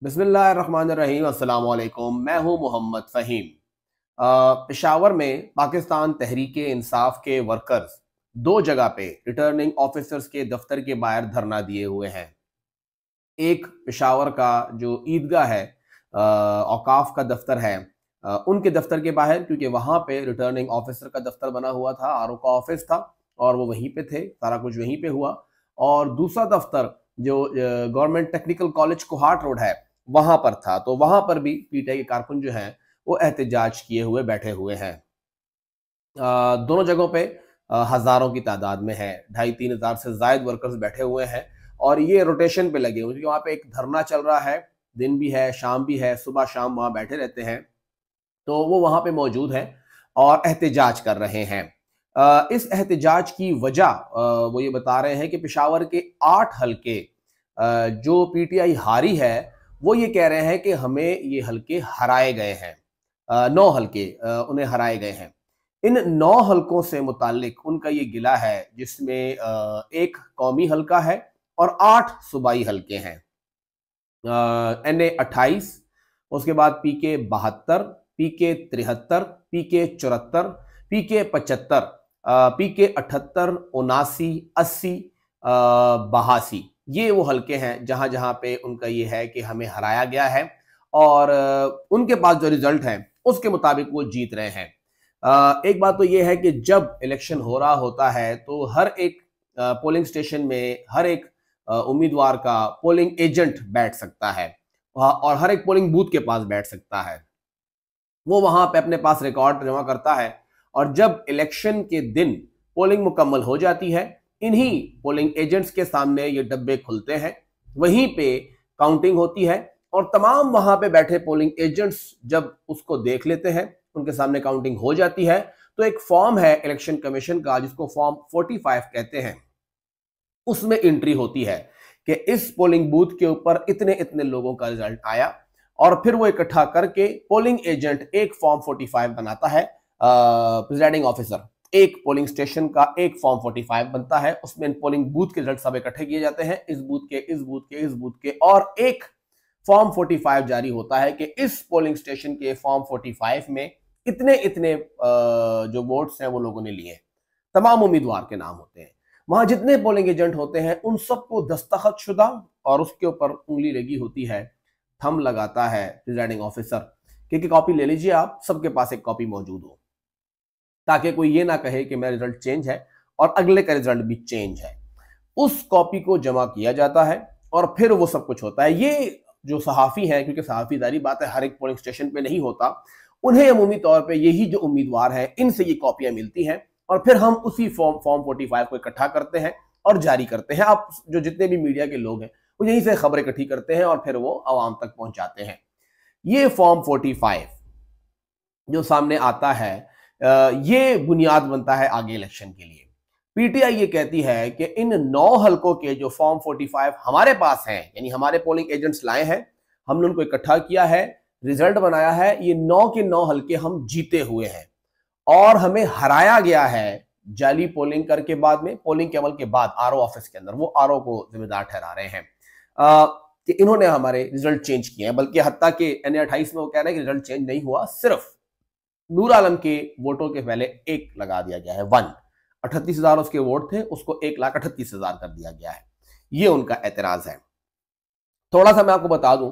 बिस्मिल्लाहिर्रहमानिर्रहीम। अस्सलाम वालेकुम। मैं हूं मोहम्मद फ़हीम। पेशावर में पाकिस्तान तहरीक इंसाफ के वर्कर्स दो जगह पे रिटर्निंग ऑफिसर्स के दफ्तर के बाहर धरना दिए हुए हैं। एक पेशावर का जो ईदगाह है, औकाफ का दफ्तर है, उनके दफ्तर के बाहर, क्योंकि वहां पे रिटर्निंग ऑफिसर का दफ्तर बना हुआ था, आरओ का ऑफिस था और वो वहीं पे थे, सारा कुछ वहीं पे हुआ। और दूसरा दफ्तर जो government technical college Kohat road है, वहां पर था। तो वहां पर भी पीटीआई के कारकुन जो हैं वो एहतजाज किए हुए बैठे हुए हैं। दोनों जगहों पे हजारों की तादाद में है, 2,500-3,000 से जायद वर्कर्स बैठे हुए हैं और ये रोटेशन पे लगे हुए, क्योंकि वहाँ पे एक धरना चल रहा है, दिन भी है शाम भी है, सुबह शाम वहाँ बैठे रहते हैं। तो वो वहाँ पे मौजूद हैं और एहतजाज कर रहे हैं। इस एहतजाज की वजह वो ये बता रहे हैं कि पेशावर के 8 हलके जो पीटीआई हारी है, वो ये कह रहे हैं कि हमें ये हलके हराए गए हैं। 9 हलके उन्हें हराए गए हैं। इन 9 हलकों से मुताल्लिक उनका ये गिला है, जिसमें एक कौमी हलका है और 8 सूबाई हलके हैं। NA 28, उसके बाद PK 72, PK 73, PK 74, PK 75, PK 78, 79, 80, 82, ये वो हलके हैं जहां जहां पे उनका ये है कि हमें हराया गया है और उनके पास जो रिजल्ट है उसके मुताबिक वो जीत रहे हैं। एक बात तो ये है कि जब इलेक्शन हो रहा होता है तो हर एक पोलिंग स्टेशन में हर एक उम्मीदवार का पोलिंग एजेंट बैठ सकता है और हर एक पोलिंग बूथ के पास बैठ सकता है। वो वहां पे अपने पास रिकॉर्ड जमा करता है और जब इलेक्शन के दिन पोलिंग मुकम्मल हो जाती है, इन्हीं पोलिंग एजेंट्स के सामने ये डब्बे खुलते हैं, वहीं पे काउंटिंग होती है और तमाम वहां पे बैठे पोलिंग एजेंट्स जब उसको देख लेते हैं, उनके सामने काउंटिंग हो जाती है, तो एक फॉर्म है इलेक्शन कमीशन का जिसको फॉर्म 45 कहते हैं, उसमें एंट्री होती है कि इस पोलिंग बूथ के ऊपर इतने इतने लोगों का रिजल्ट आया और फिर वो इकट्ठा करके पोलिंग एजेंट एक फॉर्म 45 बनाता है। प्रिजाइडिंग ऑफिसर एक पोलिंग स्टेशन का एक फॉर्म 45 बनता है, उसमें पोलिंग बूथ के रिजल्ट सब इकट्ठे किए जाते हैं, इस बूथ के इस बूथ के इस बूथ के, और एक फॉर्म 45 जारी होता है कि इस पोलिंग स्टेशन के फॉर्म 45 में इतने इतने जो वोट्स हैं वो लोगों ने लिए। तमाम उम्मीदवार के नाम होते हैं, वहां जितने पोलिंग एजेंट होते हैं उन सबको दस्तखत शुदा और उसके ऊपर उंगली लगी होती है, थंब लगाता है प्रिजाइडिंग ऑफिसर कि कॉपी ले लीजिए, आप सबके पास एक कॉपी मौजूद हो, ताकि कोई ये ना कहे कि मेरा रिजल्ट चेंज है और अगले का रिजल्ट भी चेंज है। उस कॉपी को जमा किया जाता है और फिर वो सब कुछ होता है। ये जो सहाफी हैं, क्योंकि सहाफी जारी बात है हर एक पोलिंग स्टेशन पे नहीं होता, उन्हें अमूमी तौर पे यही जो उम्मीदवार हैं इनसे ये कॉपियां मिलती हैं और फिर हम उसी फॉर्म 45 को इकट्ठा करते हैं और जारी करते हैं। आप जो जितने भी मीडिया के लोग हैं वो यहीं से खबर इकट्ठी करते हैं और फिर वो आवाम तक पहुंचाते हैं। ये फॉर्म 45 जो सामने आता है, ये बुनियाद बनता है आगे इलेक्शन के लिए। पीटीआई ये कहती है कि इन 9 हलकों के जो फॉर्म 45 हमारे पास हैं, यानी हमारे पोलिंग एजेंट्स लाए हैं, हमने उनको इकट्ठा किया है, रिजल्ट बनाया है, ये 9 के 9 हलके हम जीते हुए हैं और हमें हराया गया है जाली पोलिंग करके, बाद में पोलिंग के अमल के बाद आरओ ऑफिस के अंदर। वो आरओ को जिम्मेदार ठहरा रहे हैं कि इन्होंने हमारे रिजल्ट चेंज किए हैं, बल्कि हत्ता के NA 28 में वो कह रहे हैं कि रिजल्ट चेंज नहीं हुआ, सिर्फ नूर आलम के वोटों के पहले एक लगा दिया गया है, 38,000 उसके वोट थे, उसको 1,38,000 कर दिया गया है। ये उनका एतराज है। थोड़ा सा मैं आपको बता दूं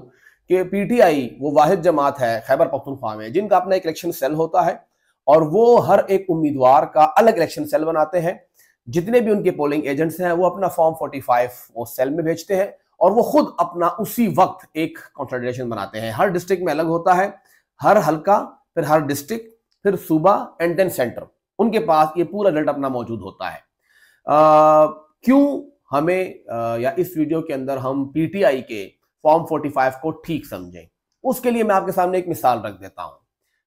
कि पीटीआई वो वाहिद जमात है खैबर पख्तूनख्वा में जिनका अपना एक इलेक्शन सेल होता है और वो हर एक उम्मीदवार का अलग इलेक्शन सेल बनाते हैं। जितने भी उनके पोलिंग एजेंट्स हैं वो अपना फॉर्म 45 वो सेल में भेजते हैं और वो खुद अपना उसी वक्त एक कॉन्फेडरेशन बनाते हैं। हर डिस्ट्रिक्ट में अलग होता है, हर हल्का, फिर हर डिस्ट्रिक्ट, फिर सूबा एंड देन सेंटर, उनके पास ये पूरा रिजल्ट अपना मौजूद होता है। क्यों हमें या इस वीडियो के अंदर हम पीटीआई के फॉर्म 45 को ठीक समझें, उसके लिए मैं आपके सामने एक मिसाल रख देता हूं।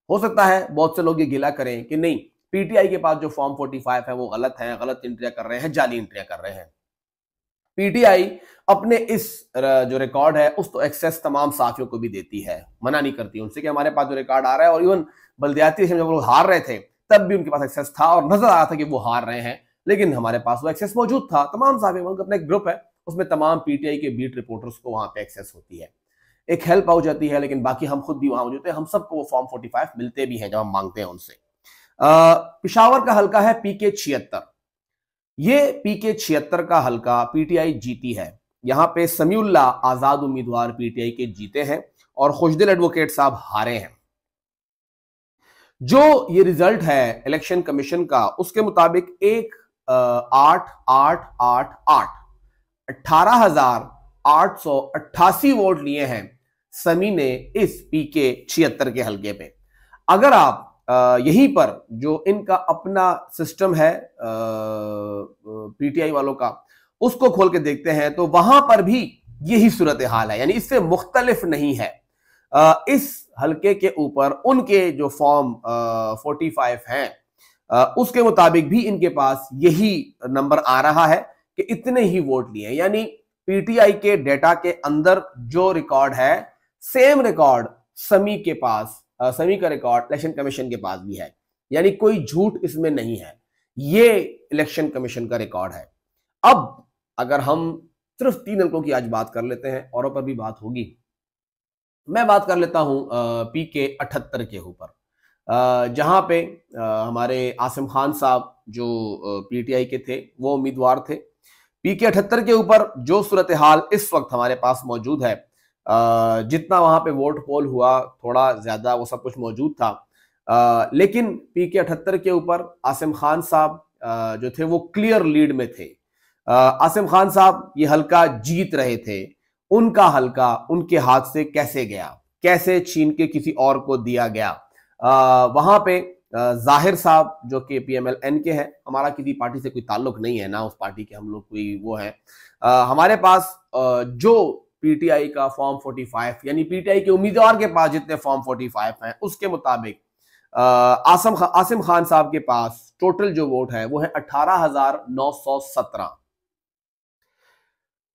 हो सकता है बहुत से लोग ये गिला करें कि नहीं, पीटीआई के पास जो फॉर्म 45 है वो गलत है, गलत एंट्रियां कर रहे हैं, जाली एंट्रियां कर रहे हैं। पीटीआई अपने इस जो रिकॉर्ड है उसको एक्सेस तमाम साथियों को भी देती है, मना नहीं करती उनसे कि हमारे पास जो रिकॉर्ड आ रहा है, और इवन बल्दियाती जब लोग हार रहे थे तब भी उनके पास एक्सेस था और नजर आ रहा था कि वो हार रहे हैं, लेकिन हमारे पास वो एक्सेस मौजूद था। तमाम साथी, अपना एक ग्रुप है, उसमें तमाम पीटीआई के बीट रिपोर्टर्स को वहां पे एक्सेस होती है। एक हेल्प हो जाती है, लेकिन बाकी हम खुद भी वहां मौजूद हैं, हम सबको वो फॉर्म 45 मिलते भी हैं जब हम मांगते हैं उनसे। पिशावर का हल्का है पीके 76। ये पीके 76 का हल्का पीटीआई जीती है। यहां पे समीउल्लाह आजाद उम्मीदवार पीटीआई के जीते हैं और खुशदिल एडवोकेट साहब हारे हैं। जो ये रिजल्ट है इलेक्शन कमीशन का, उसके मुताबिक 18,888 वोट लिए हैं समी ने इस पीके 76 के हल्के पे। अगर आप यहीं पर जो इनका अपना सिस्टम है पीटीआई वालों का, उसको खोल के देखते हैं तो वहां पर भी यही सूरत हाल है, यानी इससे मुख्तलिफ नहीं है। इस हल्के के ऊपर उनके जो फॉर्म 45 हैं, उसके मुताबिक भी इनके पास यही नंबर आ रहा है कि इतने ही वोट लिए, यानी पीटीआई के डेटा के अंदर जो रिकॉर्ड है, सेम रिकॉर्ड समी के पास, समी का रिकॉर्ड इलेक्शन कमीशन के पास भी है, यानी कोई झूठ इसमें नहीं है। ये इलेक्शन कमीशन का रिकॉर्ड है। अब अगर हम सिर्फ 3 अंकों की आज बात कर लेते हैं, औरों पर भी बात होगी। मैं बात कर लेता हूं पीके 78 के ऊपर, जहां पे हमारे आसिम खान साहब जो पीटीआई के थे वो उम्मीदवार थे। पीके 78 के ऊपर जो सूरत हाल इस वक्त हमारे पास मौजूद है, जितना वहां पे वोट पोल हुआ थोड़ा ज्यादा वो सब कुछ मौजूद था, लेकिन पीके 78 के ऊपर आसिम खान साहब जो थे वो क्लियर लीड में थे। आसिम खान साहब ये हल्का जीत रहे थे, उनका हल्का उनके हाथ से कैसे गया, कैसे छीन के किसी और को दिया गया। वहां पे जाहिर साहब जो कि पीएमएल-एन के हैं, हमारा किसी पार्टी से कोई ताल्लुक नहीं है, ना उस पार्टी के हम लोग कोई वो है। हमारे पास जो पीटीआई का फॉर्म 45, यानी पीटीआई के उम्मीदवार के पास जितने फॉर्म 45 हैं, उसके मुताबिक आसिम खान साहब के पास टोटल जो वोट है वो है 18,917।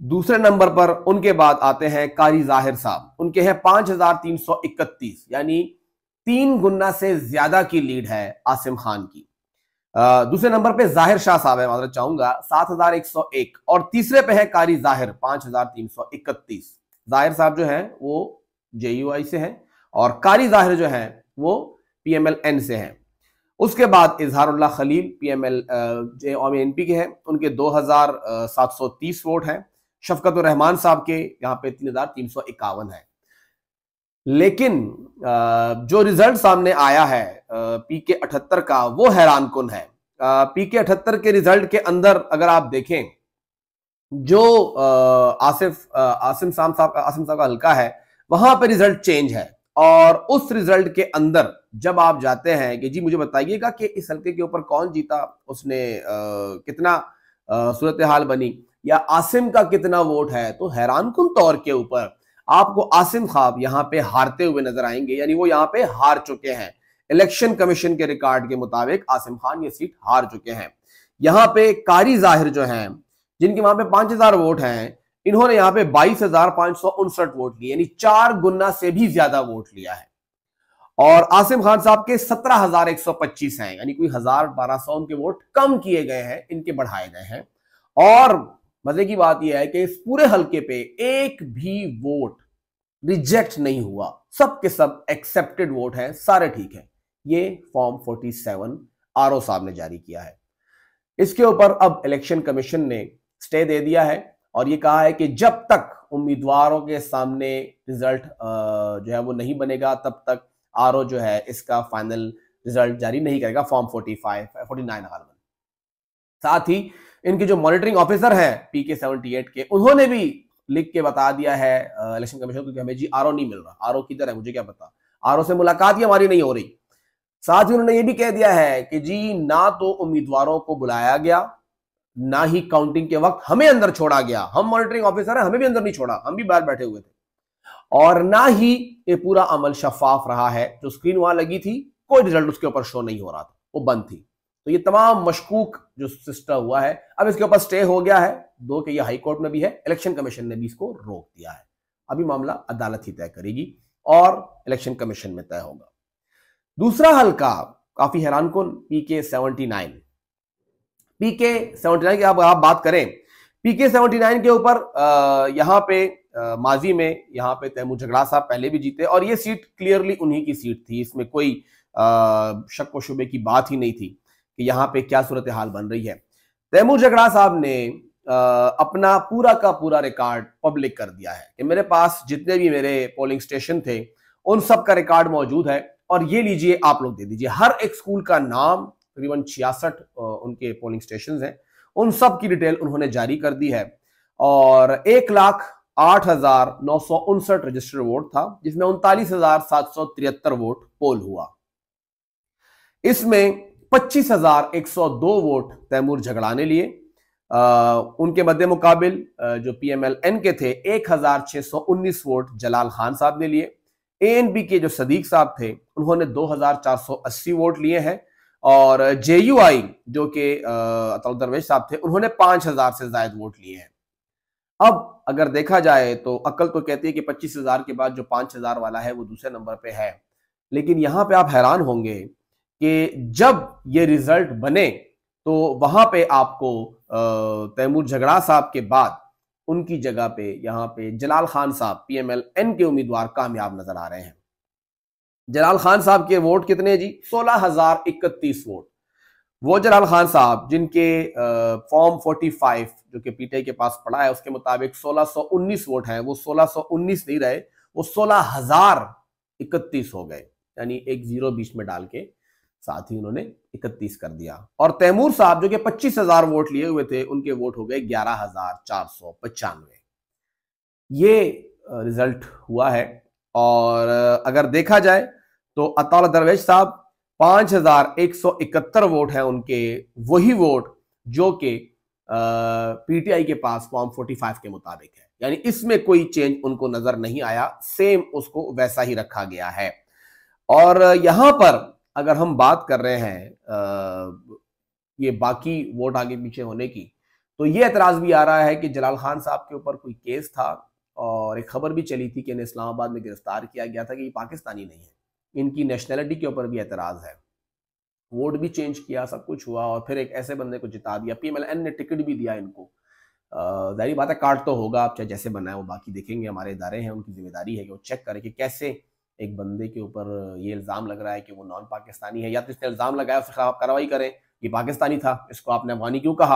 दूसरे नंबर पर उनके बाद आते हैं कारी जाहिर साहब, उनके हैं 5,331, यानी 3 गुना से ज्यादा की लीड है आसिम खान की। दूसरे नंबर पे जाहिर शाह साहब है, माजरत चाहूंगा, 7,101, और तीसरे पे है कारी जाहिर 5,331। जाहिर साहब जो है वो जेयूआई से हैं और कारी जाहिर जो है वो पीएमएल-एन से हैं। उसके बाद इजहारुल्लाह खलील पीएमएल-एनपी के हैं, उनके 2,730 वोट हैं। शफकतुर रहमान साहब के यहाँ पे 3,351 है। लेकिन जो रिजल्ट सामने आया है पीके 78 का, वो हैरान कुन है। पीके 78 के रिजल्ट के अंदर अगर आप देखें, जो आसिम साहब का हल्का है, वहां पे रिजल्ट चेंज है। और उस रिजल्ट के अंदर जब आप जाते हैं कि जी मुझे बताइएगा कि इस हल्के के ऊपर कौन जीता, उसने कितना सूरत हाल बनी, या आसिम का कितना वोट है, तो हैरानकुन तौर के ऊपर आपको आसिम खाब यहां पे हारते हुए नजर आएंगे, यानी वो यहां पे हार चुके हैं। इलेक्शन कमीशन के रिकॉर्ड के मुताबिक आसिम खान ये सीट हार चुके हैं। यहां पे कारी जाहिर जो हैं, जिनके वहां पे 5,000 वोट हैं, इन्होंने यहां पे 22,559 वोट लिए, यानी 4 गुना से भी ज्यादा वोट लिया है। और आसिम खान साहब के 17,125 हैं, यानी कोई 1,000-1,200 उनके वोट कम किए गए हैं, इनके बढ़ाए गए हैं। और मजे की बात यह है कि इस पूरे हल्के पे एक भी वोट रिजेक्ट नहीं हुआ, सब के सब एक्सेप्टेड वोट है, सारे ठीक है। ये फॉर्म 47 आरओ साहब ने जारी किया है। इसके ऊपर अब इलेक्शन कमीशन ने स्टे दे दिया है और ये कहा है कि जब तक उम्मीदवारों के सामने रिजल्ट जो है वो नहीं बनेगा, तब तक आरओ जो है इसका फाइनल रिजल्ट जारी नहीं करेगा, फॉर्म 49 गालबन। साथ ही इनके जो मॉनिटरिंग ऑफिसर है पीके 78 के, उन्होंने भी लिख के बता दिया है इलेक्शन कमीशन को कि हमें जी आरओ नहीं मिल रहा, आरओ किधर है मुझे क्या पता, आरओ से मुलाकात ही हमारी नहीं हो रही। साथ ही उन्होंने ये भी कह दिया है कि जी ना तो उम्मीदवारों को बुलाया गया, ना ही काउंटिंग के वक्त हमें अंदर छोड़ा गया, हम मॉनिटरिंग ऑफिसर हैं, हमें भी अंदर नहीं छोड़ा, हम भी बाहर बैठे हुए थे। और ना ही ये पूरा अमल शफाफ रहा है, जो स्क्रीन वहां लगी थी कोई रिजल्ट उसके ऊपर शो नहीं हो रहा था, वो बंद थी। तो ये तमाम मशकूक जो सिस्टम हुआ है, अब इसके ऊपर स्टे हो गया है, दो कि ये हाई कोर्ट में भी है, इलेक्शन कमीशन ने भी इसको रोक दिया है। अभी मामला अदालत ही तय करेगी और इलेक्शन कमीशन में तय होगा। दूसरा हल्का काफी हैरानकुन, पीके 79। पीके 79 की आप बात करें, पीके 79 के ऊपर यहां पे माजी में यहाँ पे तैमूर झगड़ा साहब पहले भी जीते और ये सीट क्लियरली उन्हीं की सीट थी, इसमें कोई शक व शुबे की बात ही नहीं थी कि यहाँ पे क्या सूरत हाल बन रही है। तैमूर झगड़ा साहब ने अपना पूरा का पूरा रिकॉर्ड पब्लिक कर दिया है कि मेरे पास जितने भी मेरे पोलिंग स्टेशन थे उन सब का रिकॉर्ड मौजूद है और ये लीजिए, आप लोग दे दीजिए। हर एक स्कूल का नाम, तकरीबन 66 उनके पोलिंग स्टेशन हैं, उन सब की डिटेल उन्होंने जारी कर दी है और 1,08,959 रजिस्टर्ड वोट था, जिसमें 39,773 वोट पोल हुआ। इसमें 25,102 वोट तैमूर झगड़ा ने लिए। उनके मध्य मुकाबिल जो PMLN के थे 1,619 वोट जलाल खान साहब ने लिए। ANP के जो सदीक साहब थे उन्होंने 2,480 वोट लिए हैं और JUI जो कि अताउल दरवेश साहब थे उन्होंने 5,000 से ज्यादा वोट लिए हैं। अब अगर देखा जाए तो अक्ल तो कहती है कि 25,000 के बाद जो 5,000 वाला है वो दूसरे नंबर पे है, लेकिन यहां पे आप हैरान होंगे कि जब ये रिजल्ट बने तो वहां पे आपको तैमूर झगड़ा साहब के बाद उनकी जगह पे यहां पे जलाल खान साहब PMLN के उम्मीदवार कामयाब नजर आ रहे हैं। जलाल खान साहब के वोट कितने जी? 16,031 वोट। वो जलाल खान साहब जिनके फॉर्म 45 जो कि PTI के पास पड़ा है उसके मुताबिक 1619 वोट हैं, वो 1619 नहीं रहे, वो 16,031 हो गए, यानी एक जीरो बीच में डाल के साथ ही उन्होंने 31 कर दिया। और तैमूर साहब जो कि 25,000 वोट लिए हुए थे उनके वोट हो गए 11,495। ये रिजल्ट हुआ है। और अगर देखा जाए तो अताउल दरवेश साहब 5,171 वोट है उनके, वही वोट जो कि PTI के पास फॉर्म 45 के मुताबिक है, यानी इसमें कोई चेंज उनको नजर नहीं आया, सेम उसको वैसा ही रखा गया है। और यहां पर अगर हम बात कर रहे हैं ये बाकी वोट आगे पीछे होने की, तो ये एतराज भी आ रहा है कि जलाल खान साहब के ऊपर कोई केस था और एक खबर भी चली थी कि इन्हें इस्लामाबाद में गिरफ्तार किया गया था कि ये पाकिस्तानी नहीं है। इनकी नेशनैलिटी के ऊपर भी एतराज है। वोट भी चेंज किया, सब कुछ हुआ और फिर एक ऐसे बंदे को जिता दिया। PMLN ने टिकट भी दिया इनको। जाहिर बात है कार्ड तो होगा, आप चाहे जैसे बनाए वो बाकी देखेंगे, हमारे इदारे हैं, उनकी जिम्मेदारी है कि वो चेक करें कि कैसे एक बंदे के ऊपर ये इल्ज़ाम लग रहा है कि वो नॉन पाकिस्तानी है, या तो इसने इल्ज़ाम लगाया उसके खिलाफ कार्रवाई करें, ये पाकिस्तानी था, इसको आपने अफगानी क्यों कहा।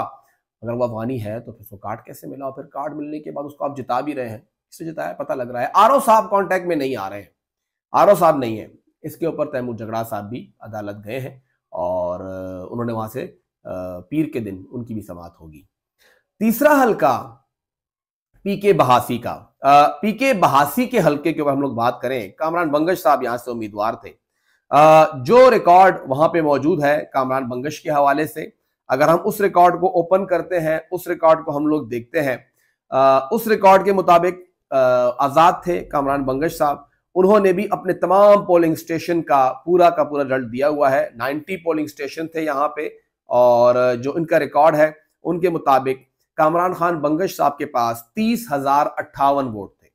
अगर वो अफगानी है तो फिर उसको कार्ड कैसे मिला, और फिर कार्ड मिलने के बाद उसको आप जिता भी रहे हैं, किससे जिताया पता लग रहा है। RO साहब कॉन्टैक्ट में नहीं आ रहे हैं, RO साहब नहीं है। इसके ऊपर तैमूर झगड़ा साहब भी अदालत गए हैं और उन्होंने वहां से पीर के दिन उनकी भी समाअत होगी। तीसरा हल्का PK बहासी का। PK बहासी के हल्के के ऊपर हम लोग बात करें, कामरान बंगश साहब यहां से उम्मीदवार थे। जो रिकॉर्ड वहां पे मौजूद है कामरान बंगश के हवाले से, अगर हम उस रिकॉर्ड को ओपन करते हैं, उस रिकॉर्ड को हम लोग देखते हैं, उस रिकॉर्ड के मुताबिक आजाद थे कामरान बंगश साहब। उन्होंने भी अपने तमाम पोलिंग स्टेशन का पूरा रिजल्ट दिया हुआ है। 90 पोलिंग स्टेशन थे यहाँ पे और जो इनका रिकॉर्ड है उनके मुताबिक कामरान खान बंगश साहब के पास 30,058 वोट थे।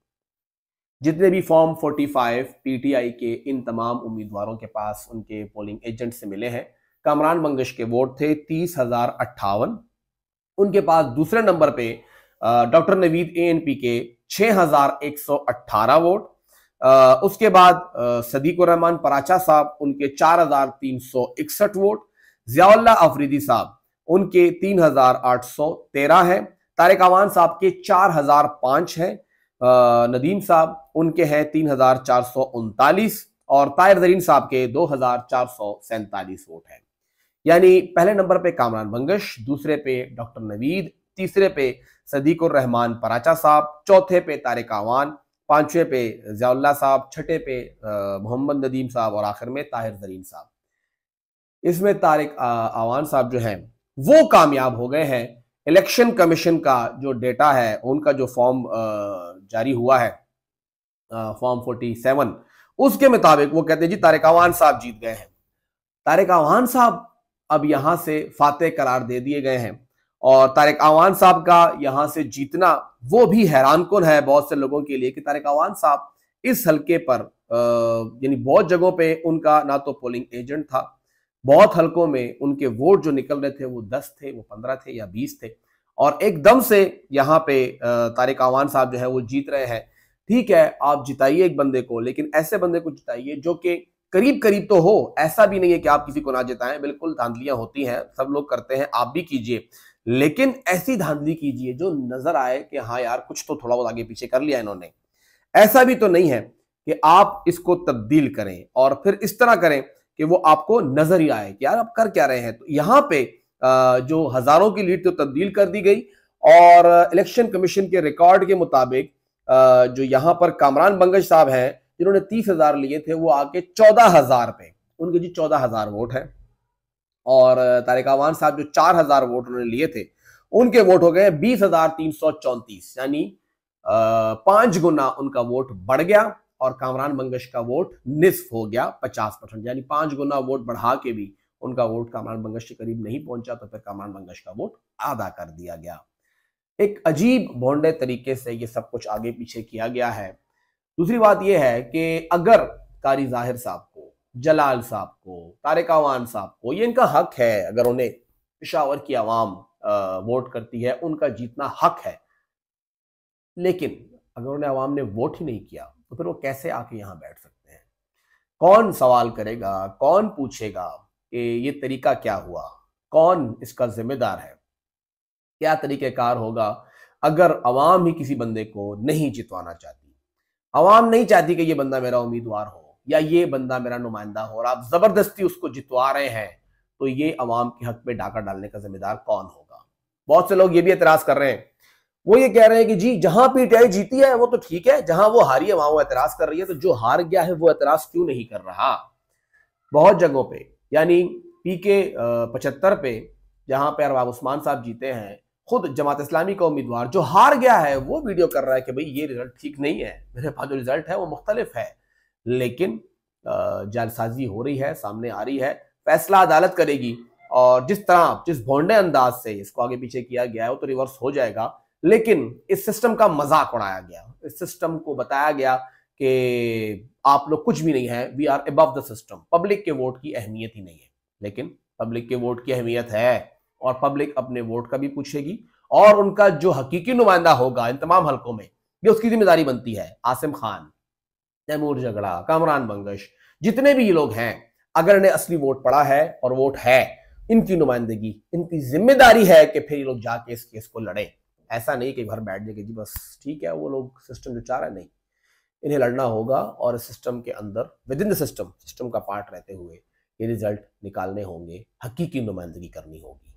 जितने भी फॉर्म 45 PTI के इन तमाम उम्मीदवारों के पास उनके पोलिंग एजेंट से मिले हैं, कामरान बंगश के वोट थे 30,058। उनके पास दूसरे नंबर पे डॉक्टर नवीद ANP के 6,118 वोट। उसके बाद सदीकुर रहमान पराचा साहब उनके 4,361 वोट। जियाउल्लाह अफरीदी साहब उनके 3,813 है। तारिक अवान साहब के 4,005 है। नदीम साहब उनके हैं 3,439 और ताहिर जरीन साहब के 2,447 वोट है। यानी पहले नंबर पे कामरान बंगश, दूसरे पे डॉक्टर नवीद, तीसरे पे सदीकुर रहमान पराचा साहब, चौथे पे तारिक अवान, पांचवें पे जियाउल्लाह साहब, छठे पे मोहम्मद नदीम साहब और आखिर में ताहिर जरीन साहब। इसमें तारिक अवान साहब जो हैं वो कामयाब हो गए हैं। इलेक्शन कमीशन का जो डेटा है, उनका जो फॉर्म जारी हुआ है फॉर्म 47, उसके मुताबिक वो कहते हैं जी तारिक अवान साहब जीत गए हैं। तारिक अवान साहब अब यहां से फातेह करार दे दिए गए हैं और तारिक अवान साहब का यहां से जीतना वो भी हैरानकुन है बहुत से लोगों के लिए कि तारिक अवान साहब इस हल्के पर यानी बहुत जगहों पे उनका ना तो पोलिंग एजेंट था, बहुत हल्कों में उनके वोट जो निकल रहे थे वो 10 थे, वो 15 थे या 20 थे, और एकदम से यहाँ पे तारिक अवान साहब जो है वो जीत रहे हैं। ठीक है, आप जिताइए एक बंदे को, लेकिन ऐसे बंदे को जिताइए जो कि करीब करीब तो हो। ऐसा भी नहीं है कि आप किसी को ना जिताएं, बिल्कुल धांधलियां होती हैं, सब लोग करते हैं, आप भी कीजिए, लेकिन ऐसी धांधली कीजिए जो नजर आए कि हाँ यार कुछ तो थोड़ा बहुत आगे पीछे कर लिया इन्होंने। ऐसा भी तो नहीं है कि आप इसको तब्दील करें और फिर इस तरह करें कि वो आपको नजर ही आए कि यार आप कर क्या रहे हैं। तो यहां पे जो हजारों की लीड तो तब्दील कर दी गई, और इलेक्शन कमीशन के रिकॉर्ड के मुताबिक जो यहां पर कामरान बंगश साहब हैं जिन्होंने 30,000 लिए थे, वो आके 14,000 पे, उनके जी 14,000 वोट है। और तारिक अवान साहब जो 4,000 वोट उन्होंने लिए थे, उनके वोट हो गए 20,334, यानी 5 गुना उनका वोट बढ़ गया। और कामरान बंगश का वोट निस्फ हो गया 50%, यानी 5 गुना वोट बढ़ा के भी उनका वोट कामरान बंगश के करीब नहीं पहुंचा, तो फिर कामरान बंगश का वोट आधा कर दिया गया। एक अजीब भोंडे तरीके से ये सब कुछ आगे पीछे किया गया है। दूसरी बात यह है कि अगर कारी जाहिर साहब को, जलाल साहब को, तारिक अवान साहब को, ये इनका हक है, अगर उन्हें पेशावर की आवाम वोट करती है, उनका जीतना हक है, लेकिन अगर उन्हें आवाम ने वोट ही नहीं किया तो फिर वो कैसे आके यहां बैठ सकते हैं? कौन सवाल करेगा, कौन पूछेगा कि ये तरीका क्या हुआ, कौन इसका जिम्मेदार है? क्या तरीकेकार होगा अगर अवाम ही किसी बंदे को नहीं जितवाना चाहती? अवाम नहीं चाहती कि ये बंदा मेरा उम्मीदवार हो या ये बंदा मेरा नुमाइंदा हो, और आप जबरदस्ती उसको जितवा रहे हैं, तो ये अवाम के हक में डाका डालने का जिम्मेदार कौन होगा? बहुत से लोग ये भी एतराज कर रहे हैं, वो ये कह रहे हैं कि जी जहां पीटीआई जीती है वो तो ठीक है, जहां वो हारी है वहां वो एतराज कर रही है, तो जो हार गया है वो एतराज क्यों नहीं कर रहा? बहुत जगहों पे, यानी पीके 75 पे, जहां पे अरबाब उस्मान साहब जीते हैं, खुद जमात इस्लामी का उम्मीदवार जो हार गया है वो वीडियो कर रहा है कि भाई ये रिजल्ट ठीक नहीं है, मेरे पास जो रिजल्ट है वो मुख्तलिफ है। लेकिन जालसाजी हो रही है, सामने आ रही है, फैसला अदालत करेगी, और जिस तरह जिस भोंडे अंदाज से इसको आगे पीछे किया गया है वो तो रिवर्स हो जाएगा। लेकिन इस सिस्टम का मजाक उड़ाया गया, इस सिस्टम को बताया गया कि आप लोग कुछ भी नहीं है, we are above the system, public के वोट की अहमियत ही नहीं है। लेकिन पब्लिक के वोट की अहमियत है, और पब्लिक अपने वोट का भी पूछेगी, और उनका जो हकीकी नुमाइंदा होगा इन तमाम हलकों में, ये उसकी जिम्मेदारी बनती है। आसिम खान, तैमूर झगड़ा, कामरान बंगश, जितने भी ये लोग हैं, अगर इन्हें असली वोट पड़ा है और वोट है, इनकी नुमाइंदगी, इनकी जिम्मेदारी है कि फिर ये लोग जाके इस केस को लड़े। ऐसा नहीं कि घर बैठ जाएंगे जी बस ठीक है वो लोग सिस्टम जो चाह रहा है, नहीं, इन्हें लड़ना होगा, और सिस्टम के अंदर, with in the system, system का पार्ट रहते हुए ये रिजल्ट निकालने होंगे, हकीकी नुमाइंदगी करनी होगी।